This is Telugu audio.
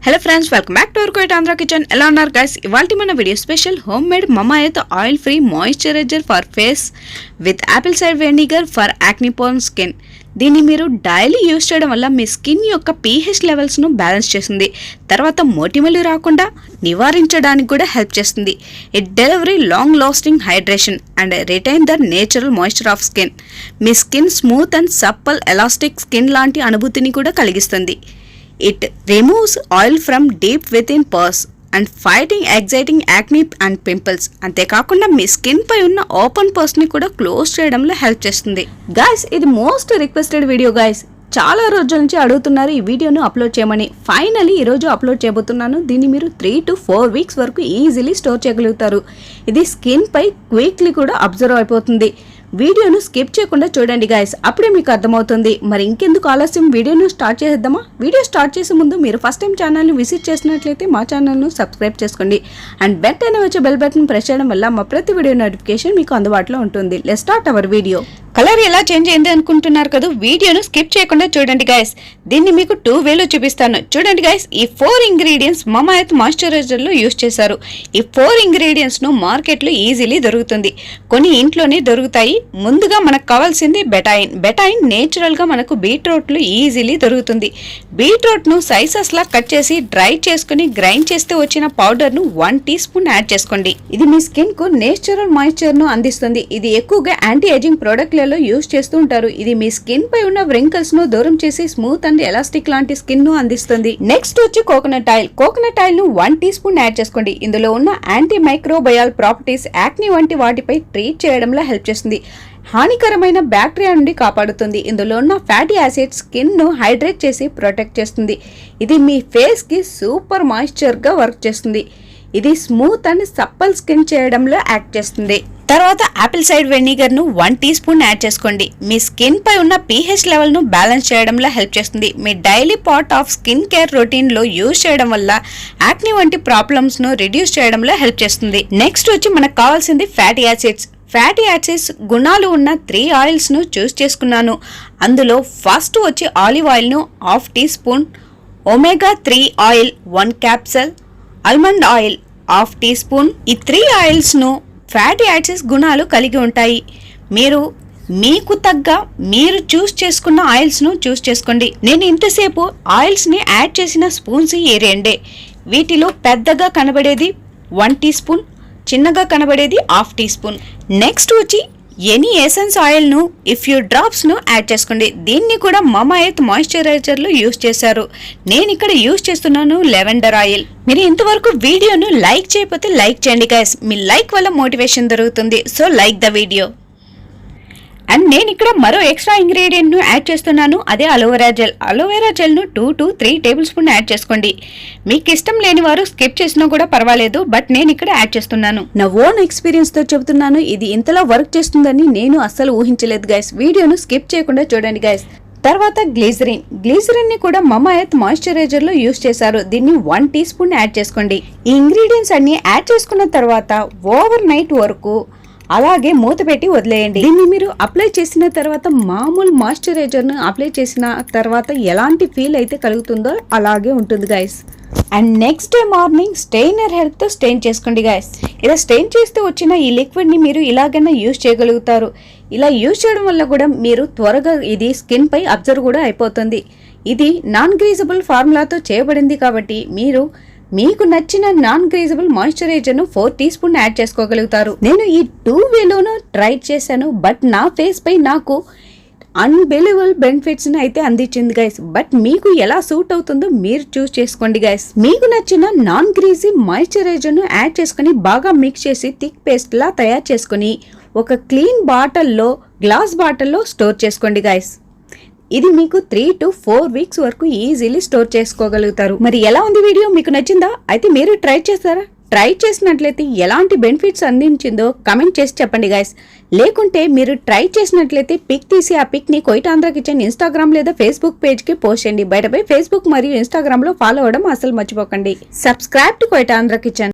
Hello friends, welcome back to our quite Andhra kitchen. ఎలా ఉన్నారు గైస్? ఇవాల్టి మన వీడియో స్పెషల్ హోమ్ మేడ్ మమాయత్ oil free moisturizer for face with apple cider vinegar for acne prone skin. దీన్ని మీరు డైలీ యూజ్ చేయడం వల్ల మీ స్కిన్ యొక్క పీహెచ్ లెవెల్స్ను బ్యాలెన్స్ చేస్తుంది. తర్వాత మొటిమలు రాకుండా నివారించడానికి కూడా హెల్ప్ చేస్తుంది. It delivery long lasting hydration and retain the natural moisture of skin. మీ skin smooth and supple elastic skin లాంటి అనుభూతిని కూడా కలిగిస్తుంది. It removes oil from deep within pores and fighting exciting acne and pimples. అంతేకాకుండా మీ స్కిన్ పై ఉన్న ఓపెన్ పోర్స్ ని కూడా క్లోజ్ చేయడంలో హెల్ప్ చేస్తుంది. గైస్, ఇది మోస్ట్ రిక్వెస్టెడ్ వీడియో గైస్. చాలా రోజుల నుంచి అడుగుతున్నారు ఈ వీడియోను అప్లోడ్ చేయమని. ఫైనలీ ఈరోజు అప్లోడ్ చేయబోతున్నాను. దీన్ని మీరు 3 to 4 weeks వరకు ఈజీలీ స్టోర్ చేయగలుగుతారు. ఇది స్కిన్ పై క్విక్లీ కూడా అబ్జర్వ్ అయిపోతుంది. వీడియోను స్కిప్ చేయకుండా చూడండి గైస్, అప్పుడే మీకు అర్థమవుతుంది. మరి ఇంకెందుకు ఆలస్యం, వీడియోను స్టార్ట్ చేద్దామా? వీడియో స్టార్ట్ చేసే ముందు మీరు ఫస్ట్ టైం ఛానల్ని విజిట్ చేసినట్లయితే మా ఛానల్ను సబ్స్క్రైబ్ చేసుకోండి అండ్ వెంటనే వచ్చే బెల్ బటన్ ప్రెస్ చేయడం వల్ల మా ప్రతి వీడియో నోటిఫికేషన్ మీకు అందుబాటులో ఉంటుంది. Let's start our video. Colour ఎలా చేంజ్ అయింది అనుకుంటున్నారు కదా? వీడియోను స్కిప్ చేయకుండా చూడండి గైస్. దీన్ని మీకు 2 వేలో చూపిస్తాను. చూడండి గైస్, ఈ 4 ఇంగ్రీడియంట్స్ మమాయత్ మాయిశ్చరైజర్ లో యూజ్ చేశారు. ఈ 4 ఇంగ్రీడియంట్స్ ను మార్కెట్ లో ఈజీలీ దొరుకుతుంది, కొన్ని ఇంట్లోనే దొరుకుతాయి. ముందుగా మనకు కావాల్సింది బెటాయిన్. బెటాయిన్ నేచురల్ గా మనకు బీట్రూట్ లో ఈజీలీ దొరుకుతుంది. బీట్రూట్ ను సైజెస్ లా కట్ చేసి డ్రై చేసుకుని గ్రైండ్ చేస్తే వచ్చిన పౌడర్ ను 1 టీ స్పూన్ యాడ్ చేసుకోండి. ఇది మీ స్కిన్ కు నేచురల్ మాయిశ్చర్ ను అందిస్తుంది. ఇది ఎక్కువగా యాంటీ ఏజింగ్ ప్రొడక్ట్ యూజ్ చేస్తూ ఉంటారు. ఇది మీ స్కిన్ పై ఉన్న వ్రింకిల్స్ ను దూరం చేసి స్మూత్ అండ్ ఎలాస్టిక్ లాంటి స్కిన్ ను అందిస్తుంది. నెక్స్ట్ వచ్చి కోకోనట్ ఆయిల్. కోకోనట్ ఆయిల్ ను 1 టీ స్పూన్ యాడ్ చేసుకోండి. ఇందులో ఉన్న యాంటీ మైక్రోబయల్ ప్రాపర్టీస్ యాక్నీ వంటి వాటిపై ట్రీట్ చేయడంలో హెల్ప్ చేస్తుంది. హానికరమైన బ్యాక్టీరియా నుండి కాపాడుతుంది. ఇందులో ఉన్న ఫ్యాటీ యాసిడ్ స్కిన్ ను హైడ్రేట్ చేసి ప్రొటెక్ట్ చేస్తుంది. ఇది మీ ఫేస్ కి సూపర్ మాయిశ్చర్ గా వర్క్ చేస్తుంది. ఇది స్మూత్ అండ్ సప్పల్ స్కిన్ చేయడంలో యాక్ట్ చేస్తుంది. తర్వాత యాపిల్ సైడర్ వెనిగర్ ను 1 టీ స్పూన్ యాడ్ చేసుకోండి. మీ స్కిన్ పై ఉన్న పీహెచ్ లెవెల్ ను బ్యాలెన్స్ చేయడంలో హెల్ప్ చేస్తుంది. మీ daily part of skin care routine లో యూజ్ చేయడం వల్ల యాక్నీ వంటి ప్రాబ్లమ్స్ ను రిడ్యూస్ చేయడంలో హెల్ప్ చేస్తుంది. నెక్స్ట్ వచ్చి మనకు కావాల్సింది ఫ్యాటీ యాసిడ్స్. ఫ్యాటీ యాసిడ్స్ గుణాలు ఉన్న 3 ఆయిల్స్ ను చూస్ చేసుకున్నాను. అందులో ఫస్ట్ వచ్చి ఆలివ్ ఆయిల్ ను 1/2 teaspoon, omega 3 oil 1 capsule, almond oil 1/2 teaspoon. ఈ 3 ఆయిల్స్ ను ఫ్యాటీ యాసిడ్స్ గుణాలు కలిగి ఉంటాయి. మీకు తగ్గ మీరు చూస్ చేసుకున్న ఆయిల్స్ ను చూస్ చేసుకోండి. నేను ఇంతసేపు ఆయిల్స్ ని యాడ్ చేసిన స్పూన్స్ ఈ 2. వీటిలో పెద్దగా కనబడేది 1 టీ స్పూన్, చిన్నగా కనబడేది 1/2 టీ స్పూన్. నెక్స్ట్ వచ్చి ఎనీ ఎసెన్స్ ఆయిల్ ను ఫ్యూ డ్రాప్స్ ను యాడ్ చేసుకోండి. దీన్ని కూడా మమాయత్ మాయిశ్చరైజర్ లో యూజ్ చేశారు. నేను ఇక్కడ యూజ్ చేస్తున్నాను లెవెండర్ ఆయిల్. మీరు ఇంతవరకు వీడియోను లైక్ చేయకపోతే లైక్ చేయండి గైస్. మీ లైక్ వల్ల మోటివేషన్ దొరుకుతుంది. So like the video. And నేను ఇక్కడ మరో ఎక్స్ట్రా ఇంగ్రీడియంట్ ను యాడ్ చేస్తున్నాను, అదే అలోవెరా జెల్. అలోవెరా జెల్ ను 2 to 3 టేబుల్ స్పూన్ యాడ్ చేసుకోండి. మీకు ఇష్టం లేని వారు స్కిప్ చేసినా కూడా పర్వాలేదు, బట్ నేను ఇక్కడ యాడ్ చేస్తున్నాను. నా ఓన్ ఎక్స్పీరియన్స్ తో చెబుతున్నాను, ఇది ఇంతలా వర్క్ చేస్తుందని నేను అస్సలు ఊహించలేదు గైస్. వీడియోను స్కిప్ చేయకుండా చూడండి గైస్. తర్వాత గ్లిజరిన్. గ్లిజరిన్ ని కూడా మమాయత్ మాయిశ్చరైజర్ లో యూజ్ చేశారు. దీన్ని 1 టీ స్పూన్ యాడ్ చేసుకోండి. ఈ ఇంగ్రీడియంట్స్ అన్ని యాడ్ చేసుకున్న తర్వాత ఓవర్ నైట్ వరకు అలాగే మూత పెట్టి వదిలేయండి. దీన్ని మీరు అప్లై చేసిన తర్వాత మామూలు మాయిశ్చరైజర్ ను అప్లై చేసిన తర్వాత ఎలాంటి ఫీల్ అయితే కలుగుతుందో అలాగే ఉంటుంది guys. And next day morning strainer help తో స్టెయిన్ చేసుకోండి గైస్. ఇలా స్టెయిన్ చేస్తే వచ్చిన ఈ లిక్విడ్ ని మీరు ఇలాగైనా యూజ్ చేయగలుగుతారు. ఇలా యూజ్ చేయడం వల్ల కూడా మీరు త్వరగా ఇది స్కిన్ పై అబ్జర్వ్ కూడా అయిపోతుంది. ఇది నాన్ గ్రీజబుల్ ఫార్ములాతో చేయబడింది కాబట్టి మీకు నచ్చిన నాన్ గ్రీజబుల్ మాయిశ్చరైజర్ ను 4 టీ స్పూన్ యాడ్ చేసుకోగలుగుతారు. నేను ఈ 2 వేలోనూ ట్రై చేశాను, బట్ నా ఫేస్ పై నాకు అన్బిలీవబుల్ బెనిఫిట్స్ ని అయితే అందించింది గైస్. బట్ మీకు ఎలా సూట్ అవుతుందో మీరు చూస్ చేసుకోండి గైస్. మీకు నచ్చిన నాన్ గ్రీజీ మాయిశ్చరైజర్ ను యాడ్ చేసుకుని బాగా మిక్స్ చేసి థిక్ పేస్ట్ లా తయారు చేసుకుని ఒక క్లీన్ బాటిల్లో, గ్లాస్ బాటిల్లో స్టోర్ చేసుకోండి గైస్. ఇది మీకు 3 to 4 వీక్స్ వరకు ఈజీలీ స్టోర్ చేసుకోగలుగుతారు. మరి ఎలా ఉంది వీడియో? మీకు నచ్చిందా? అయితే మీరు ట్రై చేస్తారా? ట్రై చేసినట్లయితే ఎలాంటి బెనిఫిట్స్ అందించిందో కమెంట్ చేసి చెప్పండి గైస్. లేకుంటే మీరు ట్రై చేసినట్లయితే పిక్ తీసి ఆ పిక్ ని క్వైట్ ఆంధ్ర కిచెన్ ఇన్స్టాగ్రామ్ లేదా ఫేస్బుక్ పేజ్ కి పోస్ట్ చేయండి. బయటపై ఫేస్బుక్ మరియు ఇన్స్టాగ్రామ్ లో ఫాలో అవ్వడం అసలు మర్చిపోకండి. Subscribe to quite Andhra kitchen.